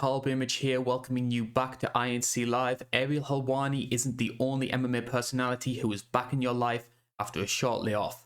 Carl Bimage here, welcoming you back to INC Live. Ariel Helwani isn't the only MMA personality who is back in your life after a short layoff.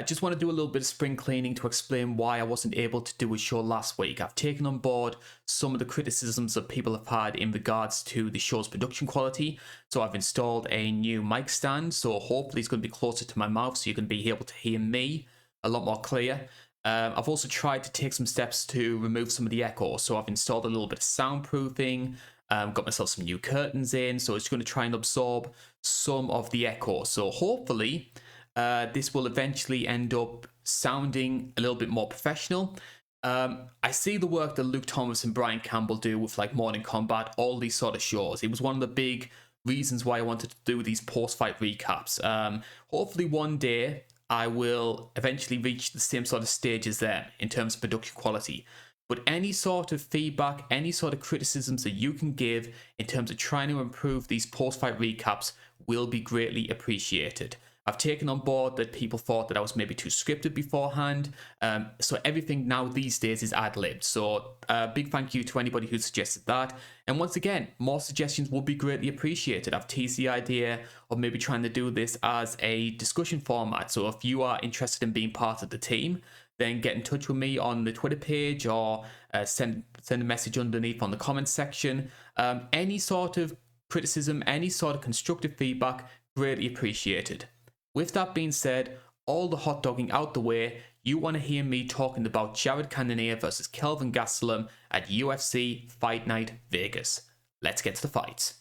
Just want to do a little bit of spring cleaning to explain why I wasn't able to do a show last week. I've taken on board some of the criticisms that people have had in regards to the show's production quality. So I've installed a new mic stand, so hopefully it's going to be closer to my mouth so you're going to be able to hear me a lot more clear. I've also tried to take some steps to remove some of the echo. So I've installed a little bit of soundproofing, got myself some new curtains in, so it's going to try and absorb some of the echo. So hopefully this will eventually end up sounding a little bit more professional. I see the work that Luke Thomas and Brian Campbell do with like Morning Combat, all these sort of shows. It was one of the big reasons why I wanted to do these post-fight recaps. Hopefully one day I will eventually reach the same sort of stage as them in terms of production quality. But any sort of feedback, any sort of criticisms that you can give in terms of trying to improve these post-fight recaps will be greatly appreciated. I've taken on board that people thought that I was maybe too scripted beforehand. So everything now these days is ad-libbed. So big thank you to anybody who suggested that. And once again, more suggestions will be greatly appreciated. I've teased the idea of maybe trying to do this as a discussion format. So if you are interested in being part of the team, then get in touch with me on the Twitter page or send a message underneath on the comments section. Any sort of criticism, any sort of constructive feedback, greatly appreciated. With that being said, all the hot dogging out the way, you want to hear me talking about Jared Cannonier versus Kelvin Gastelum at UFC Fight Night Vegas. Let's get to the fights.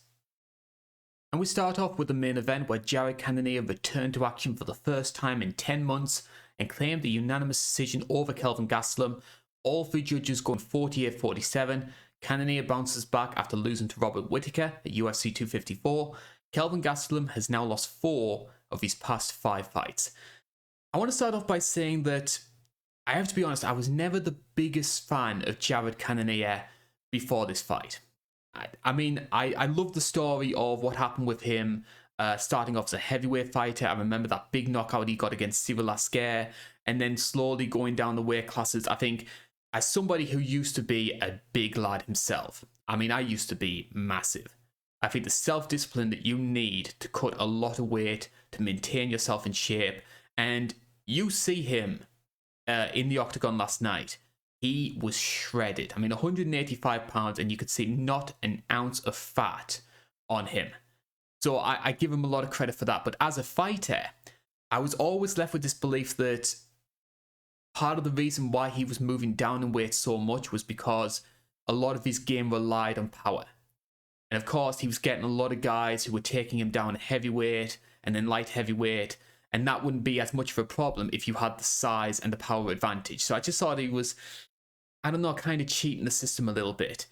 And we start off with the main event where Jared Cannonier returned to action for the first time in 10 months and claimed a unanimous decision over Kelvin Gastelum. All three judges going 48-47. Cannonier bounces back after losing to Robert Whittaker at UFC 254. Kelvin Gastelum has now lost 4 of his past 5 fights. I want to start off by saying that I have to be honest, I was never the biggest fan of Jared Cannonier before this fight. I mean, I love the story of what happened with him starting off as a heavyweight fighter. I remember that big knockout he got against Cyril Asker, and then slowly going down the weight classes. I think as somebody who used to be a big lad himself, I mean, I used to be massive. I think the self-discipline that you need to cut a lot of weight to maintain yourself in shape, and you see him in the octagon last night, he was shredded. I mean, 185 pounds, and you could see not an ounce of fat on him. So I give him a lot of credit for that. But as a fighter, I was always left with this belief that part of the reason why he was moving down in weight so much was because a lot of his game relied on power. And of course, he was getting a lot of guys who were taking him down heavyweight and then light heavyweight. And that wouldn't be as much of a problem if you had the size and the power advantage. So I just thought he was, I don't know, kind of cheating the system a little bit.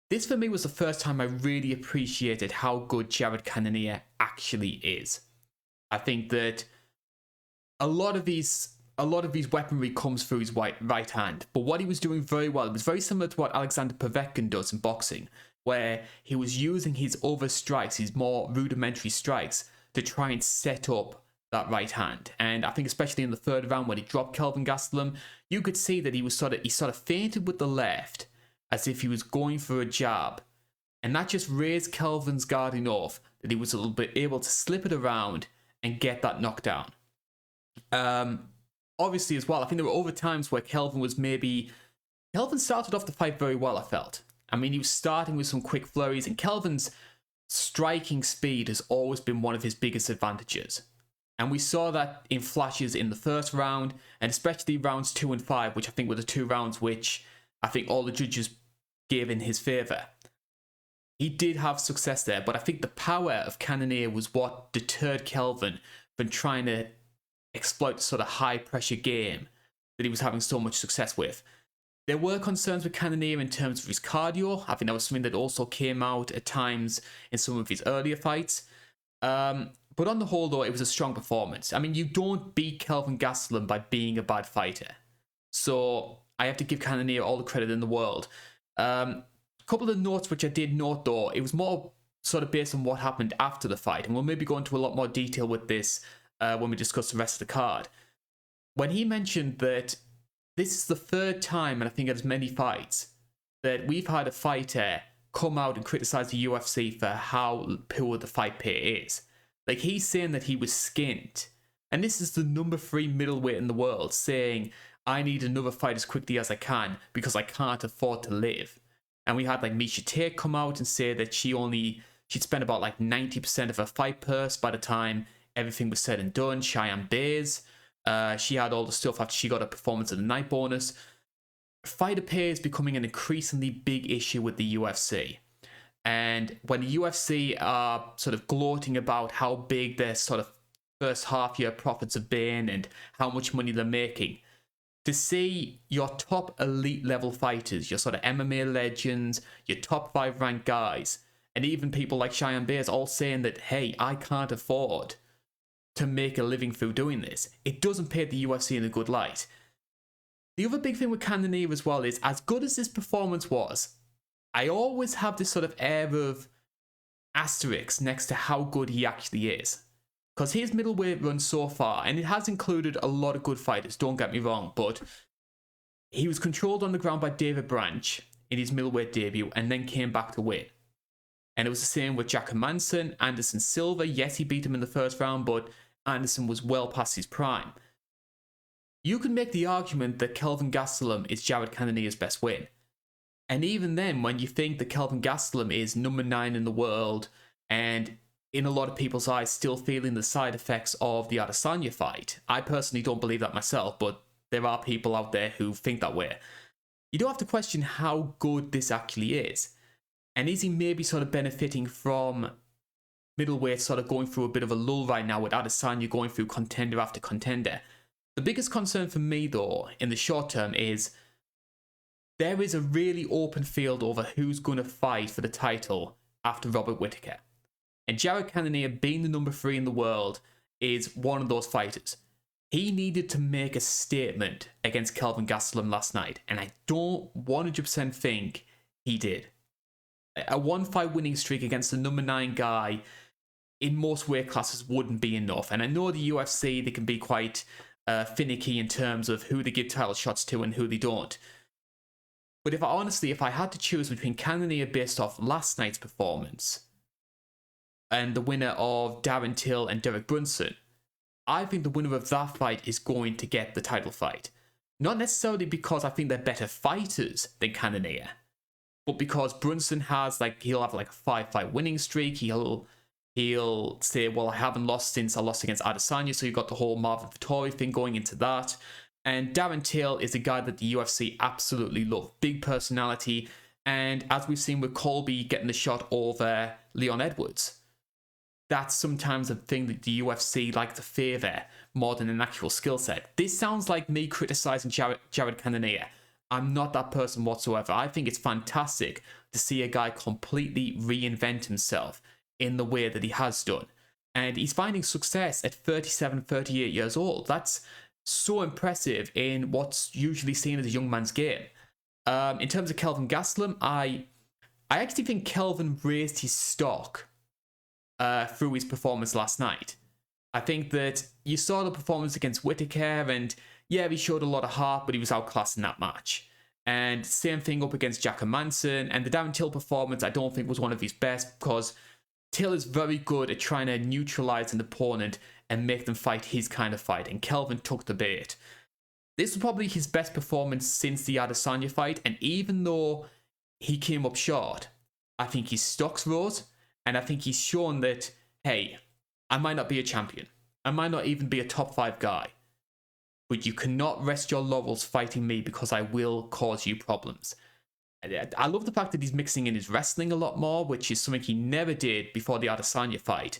This for me was the first time I really appreciated how good Jared Cannonier actually is. I think that a lot of his weaponry comes through his right hand. But what he was doing very well, it was very similar to what Alexandre Pantoja does in boxing, where he was using his other strikes, his more rudimentary strikes, to try and set up that right hand. And I think especially in the third round when he dropped Kelvin Gastelum, you could see that he sort of feinted with the left as if he was going for a jab. And that just raised Kelvin's guard enough that he was a little bit able to slip it around and get that knockdown. Obviously as well, I think there were other times where Kelvin started off the fight very well, I felt. I mean, he was starting with some quick flurries, and Kelvin's striking speed has always been one of his biggest advantages. And we saw that in flashes in the first round, and especially rounds 2 and 5, which I think were the 2 rounds which I think all the judges gave in his favour. He did have success there, but I think the power of Cannonier was what deterred Kelvin from trying to exploit the sort of high-pressure game that he was having so much success with. There were concerns with Cannonier in terms of his cardio. I think that was something that also came out at times in some of his earlier fights. But on the whole, though, it was a strong performance. I mean, you don't beat Kelvin Gastelum by being a bad fighter. So I have to give Cannonier all the credit in the world. A couple of notes which I did note, though, it was more sort of based on what happened after the fight. And we'll maybe go into a lot more detail with this when we discuss the rest of the card. When he mentioned that this is the third time, and I think as many fights, that we've had a fighter come out and criticize the UFC for how poor the fight pay is. Like, he's saying that he was skint. And this is the number 3 middleweight in the world saying, I need another fight as quickly as I can because I can't afford to live. And we had like Miesha Tate come out and say that she'd spent about like 90% of her fight purse by the time everything was said and done. Cheyenne Bays, she had all the stuff after she got a performance of the night bonus. Fighter pay is becoming an increasingly big issue with the UFC. And when the UFC are sort of gloating about how big their sort of first half year profits have been and how much money they're making, to see your top elite level fighters, your sort of MMA legends, your top 5 ranked guys, and even people like Cheyenne Bays all saying that, hey, I can't afford to make a living through doing this, it doesn't paint the UFC in a good light. The other big thing with Cannonier as well is, as good as this performance was, I always have this sort of air of asterisk next to how good he actually is. Because his middleweight run so far, and it has included a lot of good fighters, don't get me wrong, but he was controlled on the ground by David Branch in his middleweight debut and then came back to win. And it was the same with Jack Manson, Anderson Silva. Yes, he beat him in the first round, but Anderson was well past his prime. You can make the argument that Kelvin Gastelum is Jared Cannonier's best win. And even then, when you think that Kelvin Gastelum is number 9 in the world, and in a lot of people's eyes still feeling the side effects of the Adesanya fight, I personally don't believe that myself, but there are people out there who think that way. You do have to question how good this actually is. And is he maybe sort of benefiting from middleweight sort of going through a bit of a lull right now with Adesanya going through contender after contender? The biggest concern for me, though, in the short term is there is a really open field over who's going to fight for the title after Robert Whittaker. And Jared Cannonier, being the number 3 in the world, is one of those fighters. He needed to make a statement against Kelvin Gastelum last night, and I don't 100% think he did. A 1-fight winning streak against the number 9 guy in most weight classes wouldn't be enough. And I know the UFC, they can be quite finicky in terms of who they give title shots to and who they don't. But if I had to choose between Cannonier based off last night's performance and the winner of Darren Till and Derek Brunson, I think the winner of that fight is going to get the title fight. Not necessarily because I think they're better fighters than Cannonier, but because Brunson has, he'll have a 5-fight winning streak. He'll say, well, I haven't lost since I lost against Adesanya, so you've got the whole Marvin Vettori thing going into that. And Darren Till is a guy that the UFC absolutely love. Big personality, and as we've seen with Colby getting the shot over Leon Edwards, that's sometimes a thing that the UFC like to favour more than an actual skill set. This sounds like me criticising Jared Cannonier. I'm not that person whatsoever. I think it's fantastic to see a guy completely reinvent himself in the way that he has done. And he's finding success at 37, 38 years old. That's so impressive in what's usually seen as a young man's game. In terms of Kelvin Gastelum, I actually think Kelvin raised his stock through his performance last night. I think that you saw the performance against Whittaker, and yeah, he showed a lot of heart, but he was outclassed in that match. And same thing up against Jack Manson, and the Darren Till performance I don't think was one of his best, because Till is very good at trying to neutralise an opponent and make them fight his kind of fight, and Kelvin took the bait. This was probably his best performance since the Adesanya fight, and even though he came up short, I think his stocks rose, and I think he's shown that, hey, I might not be a champion. I might not even be a top 5 guy, but you cannot rest your laurels fighting me because I will cause you problems. I love the fact that he's mixing in his wrestling a lot more, which is something he never did before the Adesanya fight.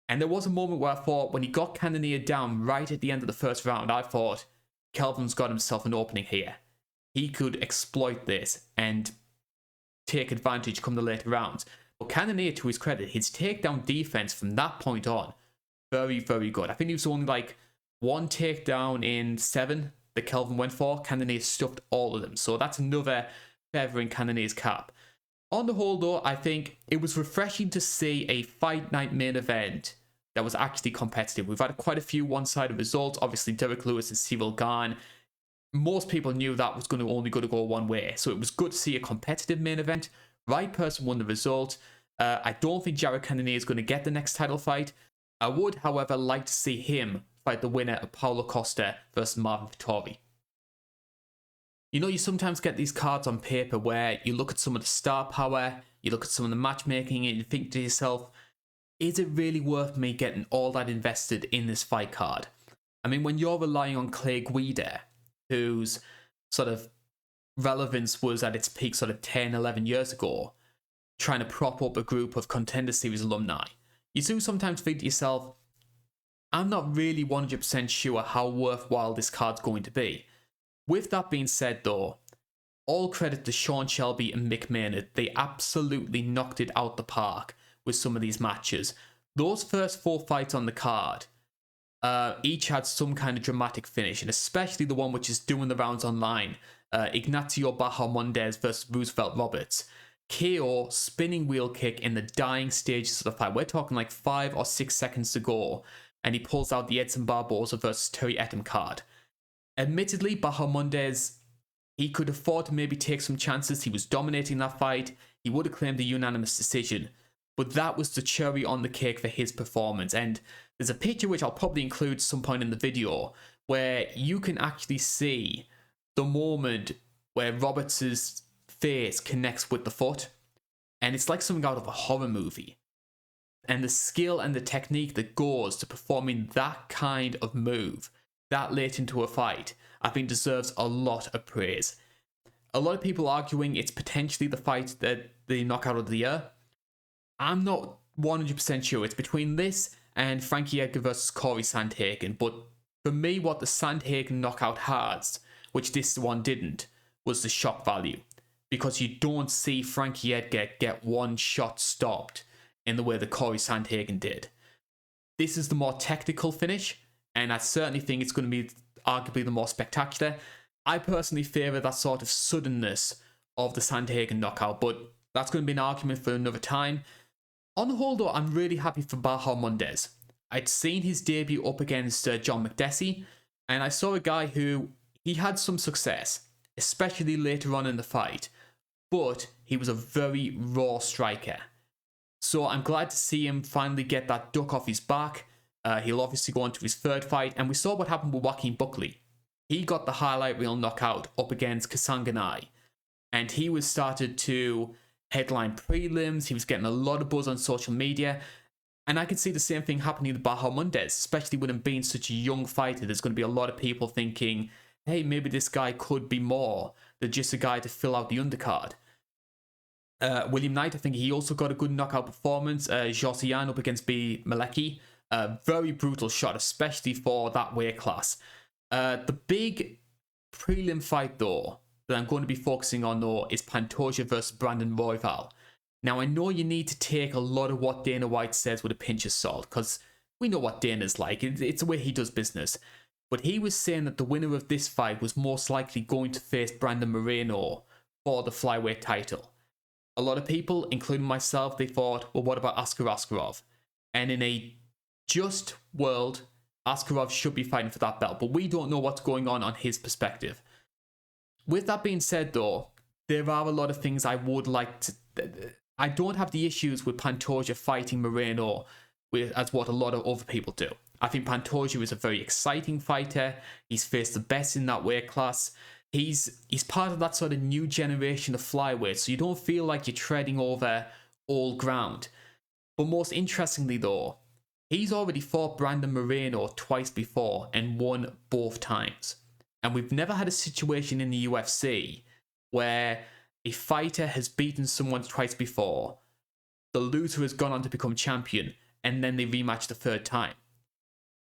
And there was a moment where I thought, when he got Cannonier down right at the end of the first round, I thought, Kelvin's got himself an opening here. He could exploit this and take advantage come the later rounds. But Cannonier, to his credit, his takedown defense from that point on, very, very good. I think he was only one takedown in 7 that Kelvin went for. Cannonier stuffed all of them. So that's another feather in Cannonier's cap. On the whole, though, I think it was refreshing to see a Fight Night main event that was actually competitive. We've had quite a few one-sided results. Obviously, Derek Lewis and Cyril Gane. most people knew that was only going to go one way. So it was good to see a competitive main event. Right person won the result. I don't think Jared Cannonier is going to get the next title fight. I would, however, like to see him fight the winner of Paulo Costa versus Marvin Vettori. You know, you sometimes get these cards on paper where you look at some of the star power, you look at some of the matchmaking, and you think to yourself, is it really worth me getting all that invested in this fight card? I mean, when you're relying on Clay Guida, whose sort of relevance was at its peak sort of 10, 11 years ago, trying to prop up a group of Contender Series alumni, you do sometimes think to yourself, I'm not really 100% sure how worthwhile this card's going to be. With that being said though, all credit to Sean Shelby and Mick Maynard. They absolutely knocked it out the park with some of these matches. Those first 4 fights on the card, each had some kind of dramatic finish, and especially the one which is doing the rounds online, Ignacio Bahamondes versus Roosevelt Roberts. KO, spinning wheel kick in the dying stages of the fight. We're talking like 5 or 6 seconds to go, and he pulls out the Edson Barboza versus Terry Etim card. Admittedly, Bahamondes, he could afford to maybe take some chances. He was dominating that fight. He would have claimed a unanimous decision. But that was the cherry on the cake for his performance. And there's a picture which I'll probably include some point in the video where you can actually see the moment where Roberts' face connects with the foot. And it's like something out of a horror movie. And the skill and the technique that goes to performing that kind of move that late into a fight, I think deserves a lot of praise. A lot of people arguing it's potentially the fight that the knockout of the year. I'm not 100% sure. It's between this and Frankie Edgar versus Corey Sandhagen. But for me, what the Sandhagen knockout has, which this one didn't, was the shock value. Because you don't see Frankie Edgar get one shot stopped in the way that Corey Sandhagen did. This is the more technical finish, and I certainly think it's going to be arguably the more spectacular. I personally favour that sort of suddenness of the Sandhagen knockout, but that's going to be an argument for another time. On the whole though, I'm really happy for Bahamondes. I'd seen his debut up against John McDessie, and I saw a guy who, he had some success, especially later on in the fight, but he was a very raw striker. So I'm glad to see him finally get that duck off his back. He'll obviously go on to his 3rd fight, and we saw what happened with Joaquin Buckley. He got the highlight reel knockout up against Kasanganai, and he was started to headline prelims. He was getting a lot of buzz on social media, and I could see the same thing happening to Bahamondes, especially with him being such a young fighter. There's going to be a lot of people thinking, hey, maybe this guy could be more than just a guy to fill out the undercard. William Knight, I think he also got a good knockout performance. Josiane up against B. Malecki. Very brutal shot, especially for that weight class. The big prelim fight, though, that I'm going to be focusing on, though, is Pantoja versus Brandon Royval. Now, I know you need to take a lot of what Dana White says with a pinch of salt, because we know what Dana's like. It's the way he does business. But he was saying that the winner of this fight was most likely going to face Brandon Moreno for the flyweight title. A lot of people, including myself, they thought, well, what about Askar Askarov? And in a just world, Askarov should be fighting for that belt, but we don't know what's going on his perspective. With that being said, though, there are a lot of things I would like to... I don't have the issues with Pantoja fighting Moreno as what a lot of other people do. I think Pantoja is a very exciting fighter. He's faced the best in that weight class. He's part of that sort of new generation of flyweight, so you don't feel like you're treading over old ground. But most interestingly, though, he's already fought Brandon Moreno twice before and won both times. And we've never had a situation in the UFC where a fighter has beaten someone twice before, the loser has gone on to become champion, and then they rematch the 3rd time.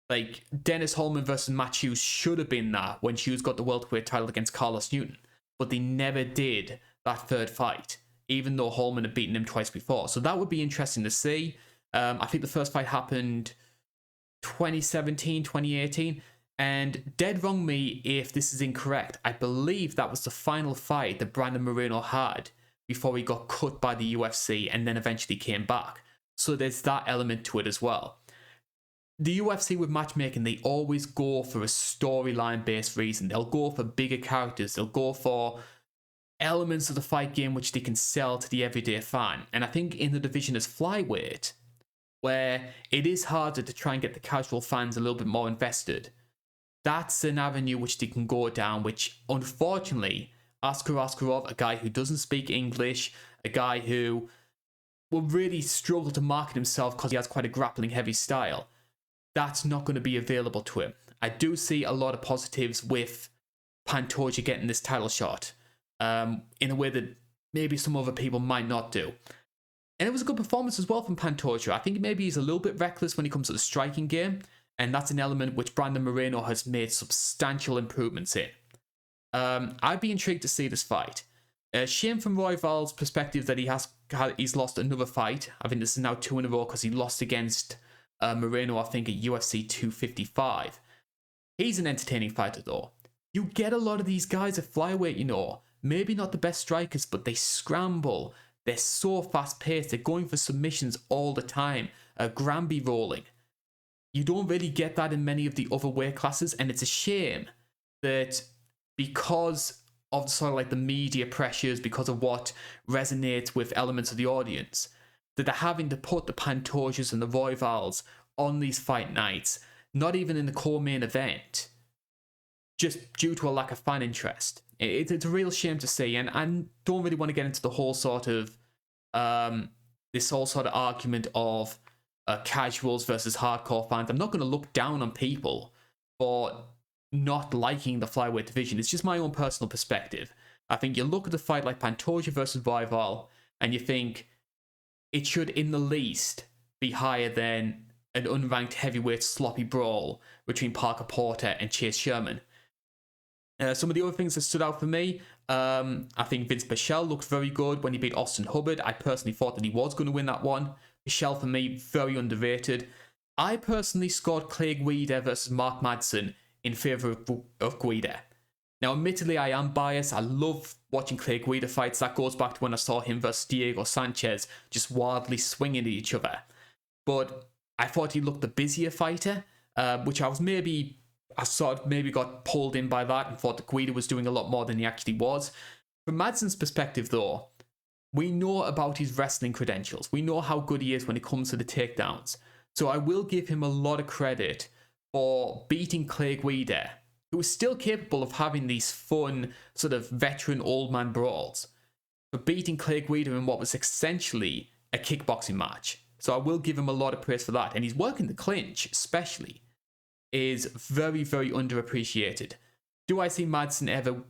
Like, Dennis Holman versus Matt Hughes should have been that when Hughes got the welterweight title against Carlos Newton, but they never did that 3rd fight, even though Holman had beaten him twice before. So that would be interesting to see. I think the first fight happened 2017, 2018, and dead wrong me if this is incorrect. I believe that was the final fight that Brandon Moreno had before he got cut by the UFC and then eventually came back. So there's that element to it as well. the UFC with matchmaking, they always go for a storyline based reason. They'll go for bigger characters. They'll go for elements of the fight game which they can sell to the everyday fan. And I think in the division as flyweight, where it is harder to try and get the casual fans a little bit more invested, that's an avenue which they can go down, which unfortunately, Askar Askarov, a guy who doesn't speak English, a guy who will really struggle to market himself because he has quite a grappling heavy style, that's not going to be available to him. I do see a lot of positives with Pantoja getting this title shot in a way that maybe some other people might not do. And it was a good performance as well from Pantoja. I think maybe he's a little bit reckless when it comes to the striking game, and that's an element which Brandon Moreno has made substantial improvements in. I'd be intrigued to see this fight. Shame from Royval's perspective that he's lost another fight. I think this is now 2 in a row because he lost against Moreno, I think, at UFC 255. He's an entertaining fighter, though. You get a lot of these guys at flyweight, you know. Maybe not the best strikers, but they scramble. They're so fast-paced. They're going for submissions all the time. Granby rolling. You don't really get that in many of the other weight classes, and it's a shame that because of sort of like the media pressures, because of what resonates with elements of the audience, that they're having to put the Pantojas and the Royvals on these fight nights, not even in the co-main event, just due to a lack of fan interest. It's a real shame to see, and I don't really want to get into the whole sort of this whole sort of argument of casuals versus hardcore fans. I'm not going to look down on people for not liking the flyweight division. It's just my own personal perspective. I think you look at the fight like Pantoja versus Royval, and you think it should, in the least, be higher than an unranked heavyweight sloppy brawl between Parker Porter and Chase Sherman. Some of the other things that stood out for me, I think Vince Pichel looked very good when he beat Austin Hubbard. I personally thought that he was going to win that one. Pichel, for me, very underrated. I personally scored Clay Guida versus Mark Madsen in favour of Guida. Now, admittedly, I am biased. I love watching Clay Guida fights. That goes back to when I saw him versus Diego Sanchez, just wildly swinging at each other. But I thought he looked the busier fighter, which I sort of maybe got pulled in by that and thought that Guida was doing a lot more than he actually was. From Madsen's perspective, though, we know about his wrestling credentials. We know how good he is when it comes to the takedowns. So I will give him a lot of credit for beating Clay Guida, who is still capable of having these fun, sort of veteran old man brawls, for beating Clay Guida in what was essentially a kickboxing match. So I will give him a lot of praise for that. And he's working the clinch, especially, is very, very underappreciated. Do I see Madsen ever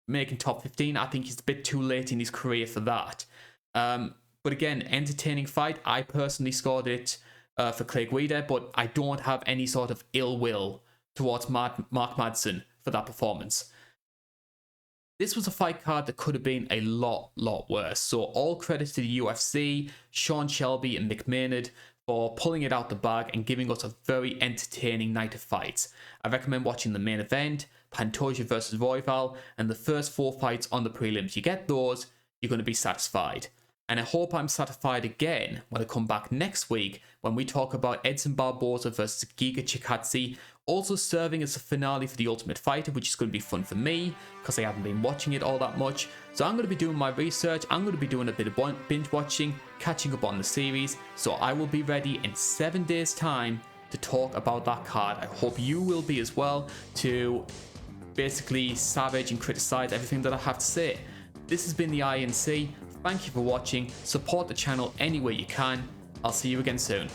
making top 15? I think he's a bit too late in his career for that. But again, entertaining fight. I personally scored it for Clay Guida, but I don't have any sort of ill will towards Mark Madsen for that performance. This was a fight card that could have been a lot worse. So all credit to the UFC, Sean Shelby and Mick Maynard for pulling it out the bag and giving us a very entertaining night of fights. I recommend watching the main event, Pantoja versus Royval, and the first 4 fights on the prelims. You get those, you're going to be satisfied. And I hope I'm satisfied again when I come back next week when we talk about Edson Barboza versus Giga Chikadze, also serving as a finale for The Ultimate Fighter, which is going to be fun for me because I haven't been watching it all that much. So I'm going to be doing my research, I'm going to be doing a bit of binge watching, catching up on the series, so I will be ready in 7 days' time to talk about that card. I hope you will be as well, to basically savage and criticize everything that I have to say. This has been the INC. Thank you for watching. Support the channel any way you can. I'll see you again soon.